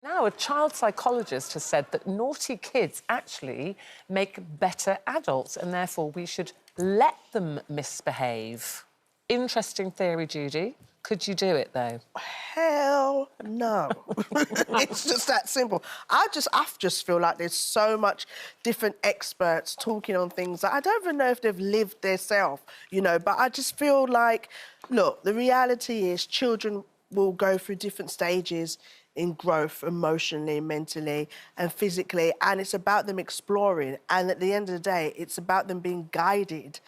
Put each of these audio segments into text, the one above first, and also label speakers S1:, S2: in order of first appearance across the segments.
S1: Now, a child psychologist has said that naughty kids actually make better adults and therefore we should let them misbehave. Interesting theory, Judy. Could you do it, though?
S2: Hell no. It's just that simple. I just feel like there's so much different experts talking on things that I don't even know if they've lived themselves, you know, but I just feel like, look, the reality is children will go through different stages in growth emotionally, mentally and physically, and it's about them exploring, and at the end of the day it's about them being guided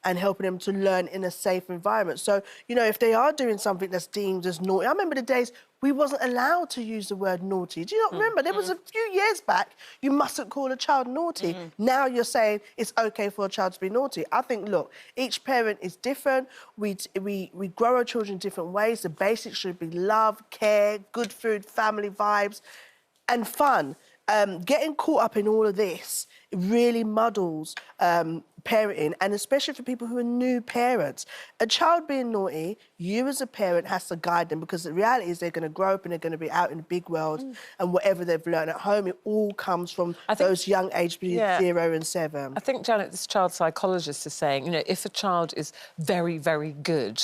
S2: and helping them to learn in a safe environment. So, you know, if they are doing something that's deemed as naughty... I remember the days we wasn't allowed to use the word naughty. Do you not remember? There was a few years back, you mustn't call a child naughty. Now you're saying it's OK for a child to be naughty. I think, look, each parent is different. We grow our children in different ways. The basics should be love, care, good food, family vibes and fun. Getting caught up in all of this, it really muddles parenting, and especially for people who are new parents. A child being naughty, you as a parent has to guide them, because the reality is they're going to grow up and they're going to be out in the big world, and whatever they've learned at home, it all comes from those young age between 0 and 7.
S1: I think, Janet, this child psychologist is saying, you know, if a child is very, very good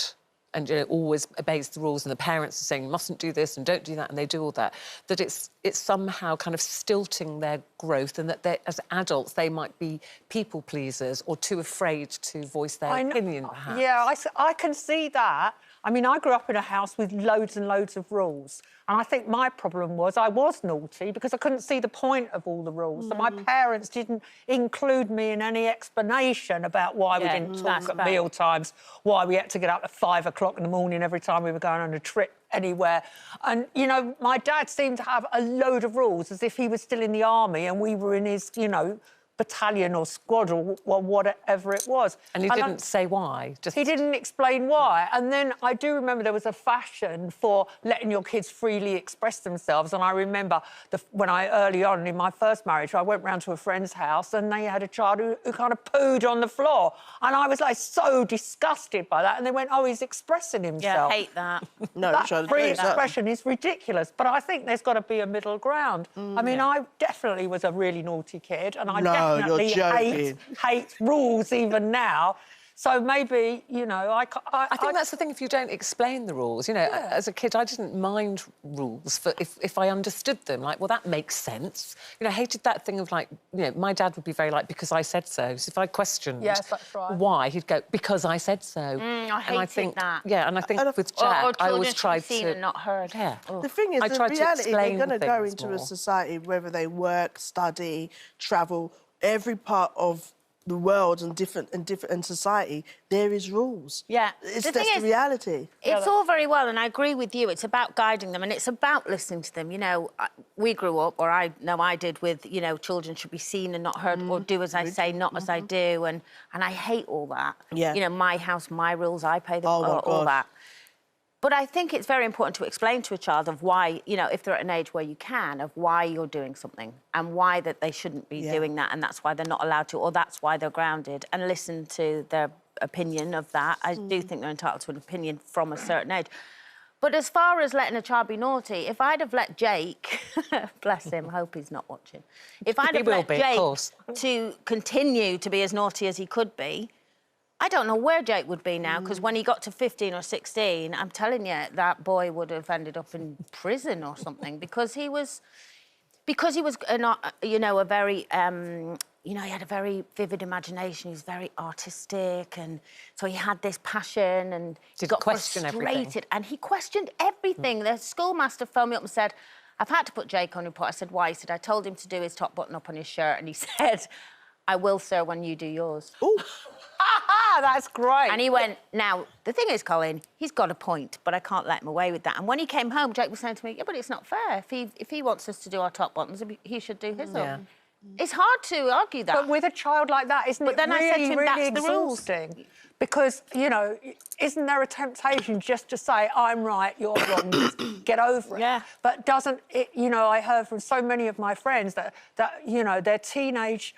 S1: and, you know, always obeys the rules, and the parents are saying, mustn't do this and don't do that, and they do all that, that it's somehow kind of stilting their growth, and that as adults they might be people pleasers or too afraid to voice their opinion, perhaps.
S3: Yeah, I can see that. I mean, I grew up in a house with loads and loads of rules, and I think my problem was I was naughty because I couldn't see the point of all the rules. So my parents didn't include me in any explanation about why we didn't talk at meal times, why we had to get up at 5 o'clock in the morning every time we were going on a trip anywhere. And, you know, my dad seemed to have a load of rules, as if he was still in the army and we were in his, you know, battalion or squad or whatever it was.
S1: And he didn't say why?
S3: He didn't explain why. And then I do remember there was a fashion for letting your kids freely express themselves. And I remember when early on in my first marriage, I went round to a friend's house and they had a child who kind of pooed on the floor. And I was, like, so disgusted by that. And they went, oh, he's expressing himself.
S4: Yeah, I hate that.
S2: No,
S3: that free expression is ridiculous. But I think there's got to be a middle ground. I mean, I definitely was a really naughty kid, and I definitely hate rules even now. So maybe, you know, I
S1: think that's the thing, if you don't explain the rules. You know, as a kid, I didn't mind rules if I understood them. Like, well, that makes sense. You know, I hated that thing of, like, you know, my dad would be very like, because I said so. So if I questioned why, he'd go, because I said so.
S4: I hate that.
S1: Yeah, and I think with Jack, I always tried to...
S4: seen and not heard.
S1: Yeah.
S2: The thing is, the reality, they're going to go into a society, whether they work, study, travel, every part of the world and society, there is rules.
S4: Yeah.
S2: That's the reality.
S4: It's all very well, and I agree with you, it's about guiding them and it's about listening to them. You know, we grew up, or I know I did, with, you know, children should be seen and not heard, or do as I say, not as I do, and I hate all that.
S2: Yeah.
S4: You know, my house, my rules, I pay the all that. But I think it's very important to explain to a child of why, you know, if they're at an age where you can, of why you're doing something and why that they shouldn't be doing that, and that's why they're not allowed to, or that's why they're grounded, and listen to their opinion of that. I do think they're entitled to an opinion from a certain age. But as far as letting a child be naughty, if I'd have let Jake, bless him, I hope he's not watching, if I'd have let Jake to continue to be as naughty as he could be, I don't know where Jake would be now, because when he got to 15 or 16, I'm telling you, that boy would have ended up in prison or something, because he was, you know, a very, you know, he had a very vivid imagination. He was very artistic, and so he had this passion, and he got frustrated, and he questioned everything. The schoolmaster phoned me up and said, I've had to put Jake on report. I said, why? He said, I told him to do his top button up on his shirt, and he said, I will, sir, when you do yours.
S2: Ooh.
S3: That's great.
S4: And he went, now, the thing is, Colin, he's got a point, but I can't let him away with that. And when he came home, Jake was saying to me, yeah, but it's not fair. If he wants us to do our top buttons, he should do his own. It's hard to argue that.
S3: But with a child like that, isn't it really
S4: exhausting?
S3: Because, you know, isn't there a temptation just to say, I'm right, you're wrong, just get over it?
S4: Yeah.
S3: But doesn't it, you know, I heard from so many of my friends that you know, their teenage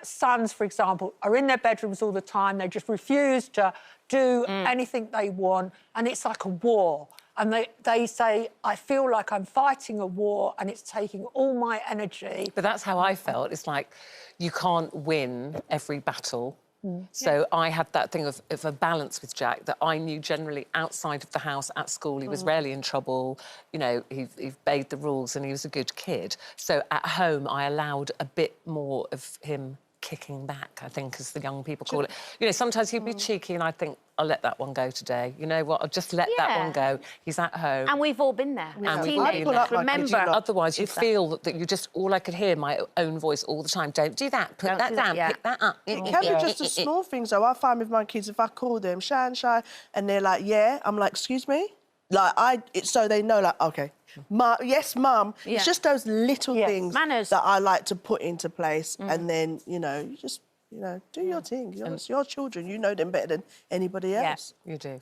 S3: sons, for example, are in their bedrooms all the time. They just refuse to do anything they want, and it's like a war. and they say, I feel like I'm fighting a war and it's taking all my energy.
S1: But that's how I felt. It's like you can't win every battle. So I had that thing of a balance with Jack, that I knew generally outside of the house, at school, he was rarely in trouble. You know, he obeyed the rules and he was a good kid. So at home, I allowed a bit more of him kicking back, I think, as the young people call it. You know, sometimes he'd be cheeky and I'd think, I'll let that one go today. You know what? I'll just let that one go. He's at home.
S4: And we've all been there.
S1: And we've all been
S4: Teenagers,
S1: there.
S4: remember.
S1: Otherwise, you feel that you just, all I could hear my own voice all the time. Don't do that. Put that down. Pick that up.
S2: It can be just the small things, though. I find with my kids, if I call them shy, and they're like, yeah, I'm like, excuse me? Like, so they know, like, OK, yes, Mum. It's just those little things
S4: Manners.
S2: that I like to put into place. And then, you know, you just, you know, do your thing. It's your children. You know them better than anybody else.
S1: You do.